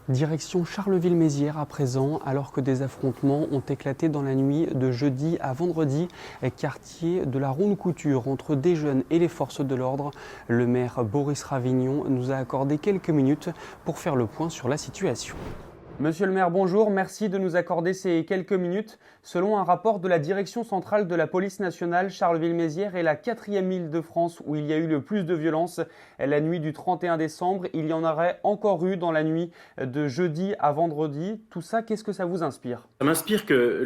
Direction Charleville-Mézières à présent, alors que des affrontements ont éclaté dans la nuit de jeudi à vendredi, quartier de la Ronde-Couture, entre des jeunes et les forces de l'ordre. Le maire Boris Ravignon nous a accordé quelques minutes pour faire le point sur la situation. Monsieur le maire, bonjour, merci de nous accorder ces quelques minutes. Selon un rapport de la Direction centrale de la police nationale, Charleville-Mézières est la 4e ville de France où il y a eu le plus de violences. La nuit du 31 décembre, il y en aurait encore eu dans la nuit de jeudi à vendredi. Tout ça, qu'est-ce que ça vous inspire? Ça m'inspire que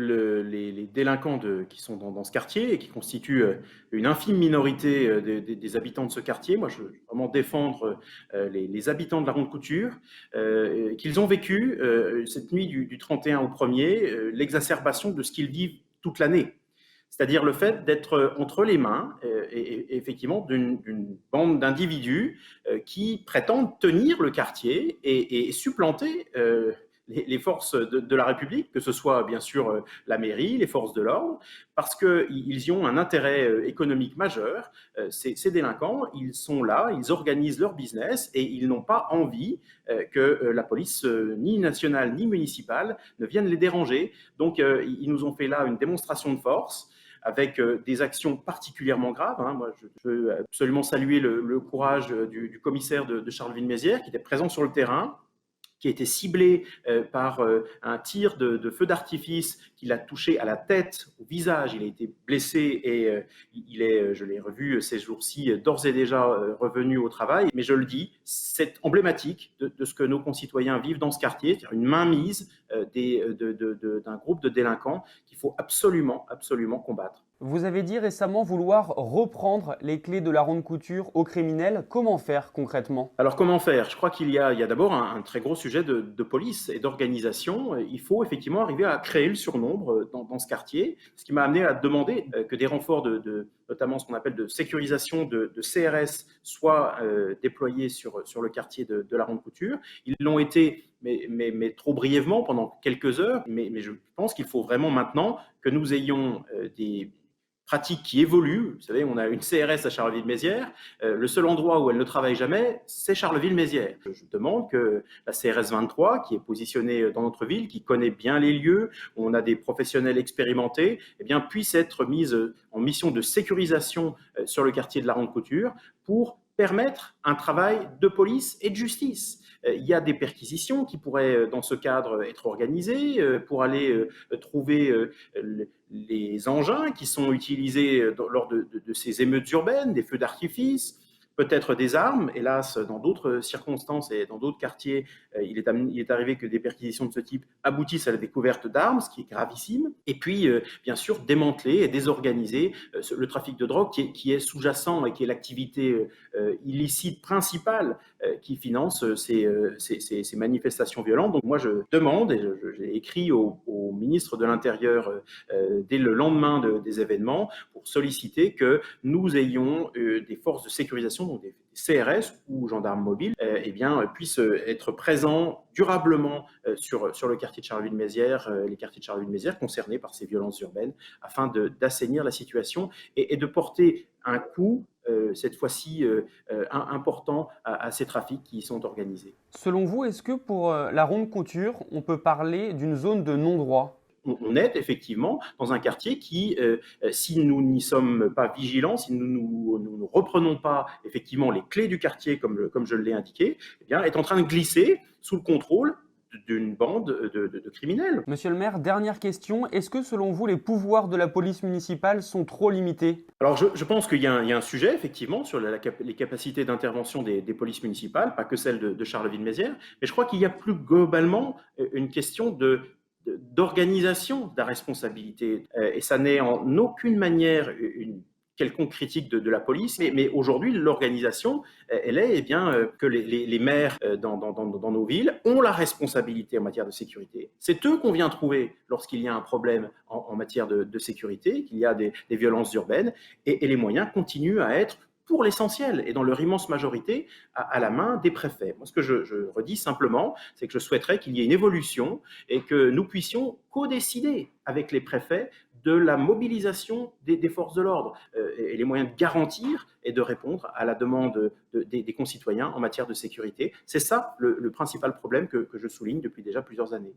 les délinquants qui sont dans ce quartier et qui constituent une infime minorité des habitants de ce quartier, moi je veux vraiment défendre les habitants de la Ronde-Couture, qu'ils ont vécu cette nuit du 31 au 1er l'exacerbation de ce qu'ils vivent toute l'année. C'est-à-dire le fait d'être entre les mains, et effectivement, d'une bande d'individus qui prétendent tenir le quartier et supplanter les forces de la République, que ce soit bien sûr la mairie, les forces de l'ordre, parce qu'ils y ont un intérêt économique majeur. Ces délinquants, ils sont là, ils organisent leur business et ils n'ont pas envie que la police, ni nationale ni municipale, ne vienne les déranger. Donc ils nous ont fait là une démonstration de force, avec des actions particulièrement graves. Moi, je veux absolument saluer le courage du commissaire de Charleville-Mézières, qui était présent sur le terrain, qui a été ciblé par un tir de feu d'artifice qui l'a touché à la tête, au visage. Il a été blessé et il est, je l'ai revu ces jours-ci, d'ores et déjà revenu au travail. Mais je le dis, c'est emblématique de ce que nos concitoyens vivent dans ce quartier, c'est-à-dire une mainmise d'un groupe de délinquants qu'il faut absolument combattre. Vous avez dit récemment vouloir reprendre les clés de la Ronde-Couture aux criminels. Comment faire concrètement? Alors comment faire? Je crois qu'il y a d'abord un très gros sujet de police et d'organisation. Il faut effectivement arriver à créer le surnombre dans ce quartier, ce qui m'a amené à demander que des renforts notamment ce qu'on appelle de sécurisation de CRS soient déployés sur le quartier de la Ronde-Couture. Ils l'ont été, mais trop brièvement, pendant quelques heures. Mais je pense qu'il faut vraiment maintenant que nous ayons des pratique qui évolue. Vous savez, on a une CRS à Charleville-Mézières. Le seul endroit où elle ne travaille jamais, c'est Charleville-Mézières. Je demande que la CRS 23, qui est positionnée dans notre ville, qui connaît bien les lieux, où on a des professionnels expérimentés, eh bien, puisse être mise en mission de sécurisation sur le quartier de la Ronde-Couture pour permettre un travail de police et de justice. Il y a des perquisitions qui pourraient, dans ce cadre, être organisées pour aller trouver les engins qui sont utilisés lors de ces émeutes urbaines, des feux d'artifice, peut-être des armes. Hélas, dans d'autres circonstances et dans d'autres quartiers, il est arrivé que des perquisitions de ce type aboutissent à la découverte d'armes, ce qui est gravissime. Et puis, bien sûr, démanteler et désorganiser le trafic de drogue qui est sous-jacent et qui est l'activité illicite principale qui finance ces manifestations violentes. Donc moi, je demande, et j'ai écrit au ministre de l'Intérieur dès le lendemain des événements, pour solliciter que nous ayons des forces de sécurisation, donc des CRS ou gendarmes mobiles, puissent être présents durablement sur le quartier de Charleville-Mézières, les quartiers de Charleville-Mézières concernés par ces violences urbaines, afin d'assainir la situation et de porter un coup, cette fois-ci important, à ces trafics qui sont organisés. Selon vous, est-ce que pour la Ronde-Couture, on peut parler d'une zone de non-droit? On est effectivement dans un quartier qui, si nous n'y sommes pas vigilants, si nous ne reprenons pas effectivement les clés du quartier comme je l'ai indiqué, eh bien, est en train de glisser sous le contrôle d'une bande de criminels. Monsieur le maire, dernière question. Est-ce que selon vous, les pouvoirs de la police municipale sont trop limités? Alors je pense qu'il y a un sujet effectivement sur les capacités d'intervention des polices municipales, pas que celles de Charleville-Mézières, mais je crois qu'il y a plus globalement une question d'organisation de la responsabilité. Et ça n'est en aucune manière une quelconque critique de la police, mais aujourd'hui, l'organisation, elle est que les maires dans nos villes ont la responsabilité en matière de sécurité. C'est eux qu'on vient trouver lorsqu'il y a un problème en matière de sécurité, qu'il y a des violences urbaines, et les moyens continuent à être pour l'essentiel, et dans leur immense majorité, à la main des préfets. Moi, ce que je redis simplement, c'est que je souhaiterais qu'il y ait une évolution et que nous puissions co-décider avec les préfets de la mobilisation des forces de l'ordre et les moyens de garantir et de répondre à la demande des concitoyens en matière de sécurité. C'est ça le principal problème que je souligne depuis déjà plusieurs années.